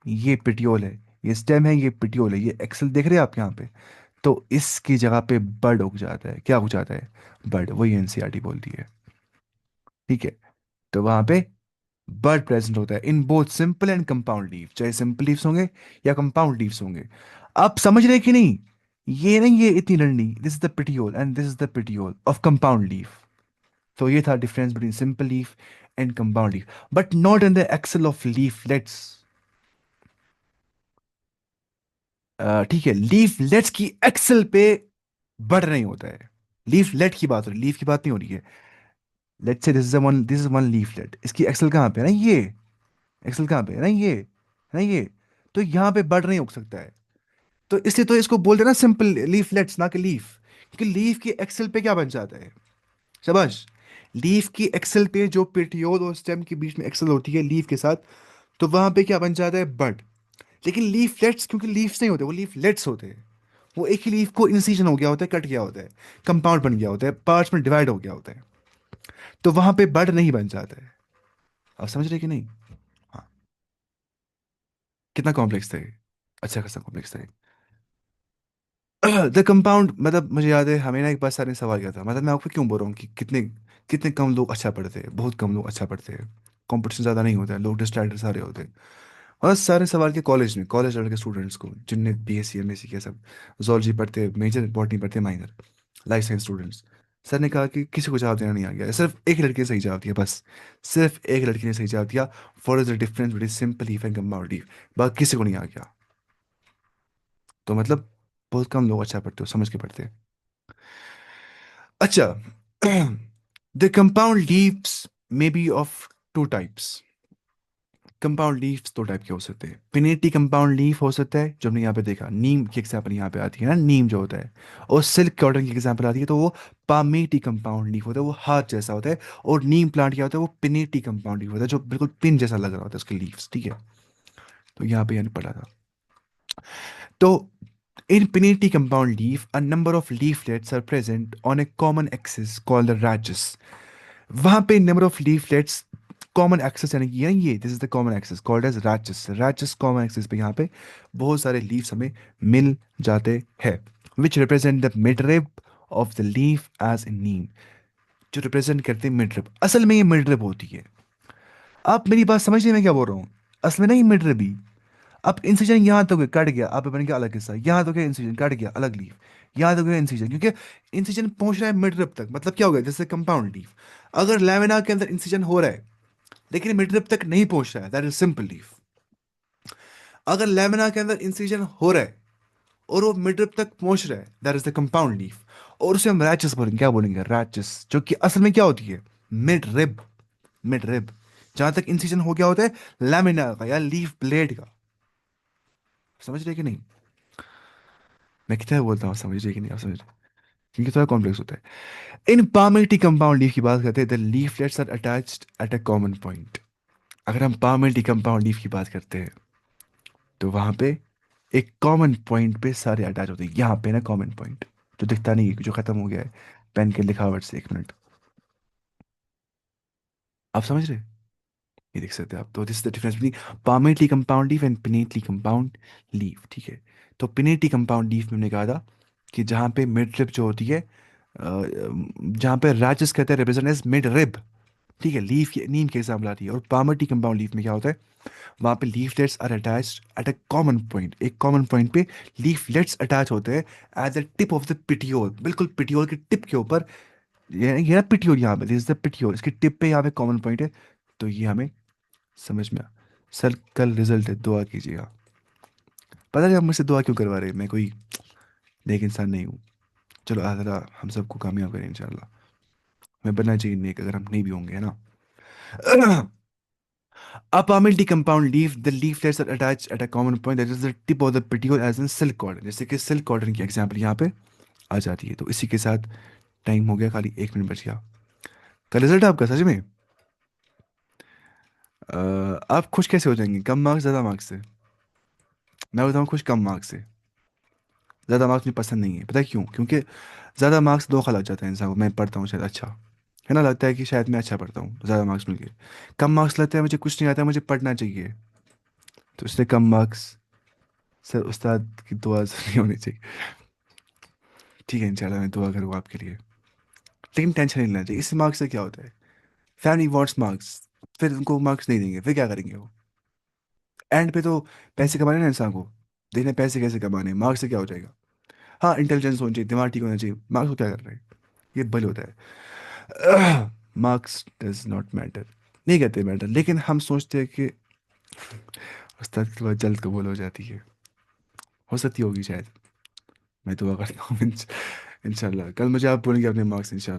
ये पिटियोल है। ये स्टेम है, ये पिटियोल है, ये एक्सेल देख रहे हैं आप यहाँ पे? तो इसकी जगह पे बर्ड उग जाता है। क्या उग जाता है? बर्ड, वही एनसीईआरटी बोलती है। ठीक है? तो वहां पे बर्ड प्रेजेंट होता है in both simple and compound leaf, चाहे सिंपल लीव्स होंगे या कंपाउंड लीव्स होंगे। आप समझ रहे हैं कि नहीं? ये नहीं, ये इतनी लंडी, this is the petiole and this is the petiole of compound leaf. तो ये था difference between simple leaf and compound leaf, but not in the axil of leaflets. ठीक है, लीफलेट्स की एक्सल पे बर्ड नहीं होता है। लीफलेट की बात हो रही, लीफ की बात नहीं हो रही है। Let's say this is one leaflet, इसकी एक्सेल कहाँ पे है ना, ये एक्सेल कहाँ पे है ना, ये है ना ये। तो यहाँ पे बर्ड नहीं उग सकता है। तो इसलिए तो इसको बोलते हैं ना सिंपल लीफलेट्स, ना कि लीफ। क्योंकि लीफ की एक्सेल पे क्या बन जाता है? शाबाश। लीफ की एक्सेल पे जो पेटियोल और स्टेम के बीच में एक्सेल होती है लीफ के साथ, तो वहां पे क्या बन जाता है? बर्ड। लेकिन लीफलेट्स, क्योंकि लीव्स नहीं होते, वो लीफलेट्स होते हैं। वो एक ही लीफ को इंसिजन हो गया होता है, कट गया होता है, कंपाउंड बन गया होता है, पार्ट्स में डिवाइड हो गया होता है, तो वहां पे बर्ड नहीं बन जाता है। आप समझ रहे कि नहीं? हाँ। कितना कॉम्प्लेक्स था ये? अच्छा खासा कॉम्प्लेक्स था। द कंपाउंड, मतलब मुझे याद है हमें ना एक बार सर ने सवाल किया था, मतलब मैं आपको क्यों बोल रहा हूँ कि कितने कितने कम लोग अच्छा पढ़ते हैं, बहुत कम लोग अच्छा पढ़ते हैं। कंपटीशन ज़्यादा नहीं होता है, लोग डिस्ट्रैक्टेड सारे होते हैं। और सारे सवाल के कॉलेज में, कॉलेज लेवल के स्टूडेंट्स को, जिनने बीएससी एमएससी किया, सब जोलॉजी पढ़ते, मेजर बॉटनी पढ़ते, minor life science students. Sir ने कहा कि किसी को जवाब देना नहीं आ गया, सिर्फ एक लड़के ने सही जवाब दिया, बस सिर्फ एक लड़की ने सही जवाब दिया। For is the difference between simple leaf and compound leaf, बाकी किसी को नहीं आ गया। तो मतलब बहुत कम लोग अच्छा पढ़ते हो, समझ के पढ़ते हैं। अच्छा, the compound leaves may be of two types. Compound leaves दो टाइप के हो सकते हैं। पिनेटी कंपाउंड लीफ हो सकता है, जो हमने यहाँ पे देखा, नीम की एग्जाम्पल यहाँ पे आती है ना, नीम जो होता है। और सिल्क कॉटन की एग्जाम्पल आती है तो वो पामेटी कंपाउंड लीफ होता है, वो हाथ जैसा होता है। और नीम प्लांट क्या होता है, वो पिनेटी कंपाउंड लीफ होता है, जो बिल्कुल पिन जैसा लग रहा होता है उसके लीव्स, ठीक है। तो यहाँ पे यानी पढ़ा था। तो in pinnate compound leaf, a number of leaflets are present on a common axis called the rachis. वहां पे number of leaflets common axis यानी कि ये this is the common axis called as rachis. Rachis common axis पे यहाँ पे बहुत सारे लीव्स हमें मिल जाते हैं, which represent the mid rib of the leaf as a neem, जो रिप्रेजेंट करते हैं मिड रिब। असल में ये मिड रिब होती है। आप मेरी बात समझिए मैं क्या बोल रहा हूँ। असल में नहीं मिड रिब ही। अब इंसिजन यहाँ तक कट गया, आप बन गया अलग हिस्सा, यहाँ तक इंसिजन कट गया अलग लीफ, यहाँ तक इंसिजन, क्योंकि इंसिजन पहुंच रहा है मिड रिब तक, मतलब क्या हो गया, जैसे कंपाउंड लीफ। अगर लैमिना के अंदर इंसिजन हो रहा है लेकिन मिड रिब तक नहीं पहुंच रहा है, दैट इज सिंपल लीफ। अगर लैमिना के अंदर इंसिजन हो रहा है और वो मिड रिब तक पहुंच रहा है, that is the compound leaf. और उसे हम रैचेस बोलेंगे, क्या बोलेंगे, रैचेस, जो कि असल में क्या होती है, मिड रिब। मिड रिब जहां तक इंसिजन हो गया होता है लैमिना का या लीफ ब्लेड का। समझ रहे कि नहीं, मैं कितना बोलता हूँ, समझ रहे कि नहीं आप समझ रहे, क्योंकि थोड़ा कॉम्प्लेक्स होता है। इन पामेटी कंपाउंड लीफ की बात करते हैं, the leaflets are attached at a common point. अगर हम पामेटी कंपाउंड लीफ की बात करते हैं तो वहां पे एक कॉमन पॉइंट पे सारे अटैच होते हैं, यहाँ पे ना कॉमन पॉइंट जो दिखता नहीं है, जो खत्म हो गया है पेन के लिखावट से, 1 मिनट। आप समझ रहे, ये देख सकते हैं आप। तो this is the difference between palmately compound leaf and pinnately compound leaf, ठीक है। तो पिनेटली कंपाउंड लीफ में हमने कहा था कि जहाँ पे मिड रिब जो होती है, जहाँ पे रैचेस कहते हैं रिप्रेजेंट एज मिड रिब, ठीक है, लीफ की नीम के एग्जाम्पल आती है। और पामर्टी कंपाउंड लीफ में क्या होता है, वहाँ पे leaflets are attached at a common point, एक कॉमन पॉइंट पे लीफलेट्स अटैच होते हैं at the tip of the petiole, बिल्कुल पिटियोल के टिप के ऊपर। ये ना पिटियोल, यहाँ पे दिस इज द पिटियोल, इसके टिप पे यहाँ पे कॉमन पॉइंट है। तो ये हमें समझ में आ। सर कल रिजल्ट है, दुआ कीजिएगा। पता नहीं आप मुझसे दुआ क्यों करवा रहे हैं, मैं कोई नेक इंसान नहीं हूँ। चलो अल्लाह हम सबको कामयाब करें इंशाल्लाह। मैं बनना चाहिए नेक, अगर हम नहीं भी होंगे, है ना। A palmate compound leaf, the leaflets are attached at a common point that is the tip of the petiole as in silk cotton, जैसे कि सिल्क कॉटन की एग्जाम्पल यहाँ पे आ जाती है। तो इसी के साथ टाइम हो गया, खाली 1 मिनट बच गया। का रिजल्ट आपका सच में, आप खुश कैसे हो जाएंगे, कम मार्क्स ज़्यादा मार्क्स से? मैं बताऊँ खुश कम मार्क्स से। ज़्यादा मार्क्स मुझे पसंद नहीं है, पता है क्यों? क्योंकि ज़्यादा मार्क्स धोखा लग जाता है इंसान को। मैं पढ़ता हूँ शायद अच्छा, है ना, लगता है कि शायद मैं अच्छा पढ़ता हूँ, ज़्यादा मार्क्स मिल गए। कम मार्क्स लगता है मुझे कुछ नहीं आता, मुझे पढ़ना चाहिए, तो इसलिए कम मार्क्स। सर उस्ताद की दुआ नहीं होनी चाहिए। ठीक है इंशाल्लाह मैं दुआ करूँगा आपके लिए। लेकिन टेंशन नहीं लेना चाहिए, इस मार्क्स से क्या होता है, फैमिली वॉन्ट्स मार्क्स, फिर उनको मार्क्स नहीं देंगे, फिर क्या करेंगे वो? एंड पे तो पैसे कमाने ना इंसान को, देखने पैसे कैसे कमाने, मार्क्स से क्या हो जाएगा। हाँ इंटेलिजेंस होनी चाहिए, दिमाग ठीक होना चाहिए, मार्क्स को क्या कर रहे हैं, ये बल होता है। मार्क्स डज नॉट मैटर, नहीं कहते मैटर, लेकिन हम सोचते हैं कि उस्ताद की दुआ जल्द कबूल हो जाती है, हो सकती होगी शायद। मैं दुआ करता हूँ इंशाल्लाह कल मुझे आप बोलेंगे अपने मार्क्स इंशाल्लाह।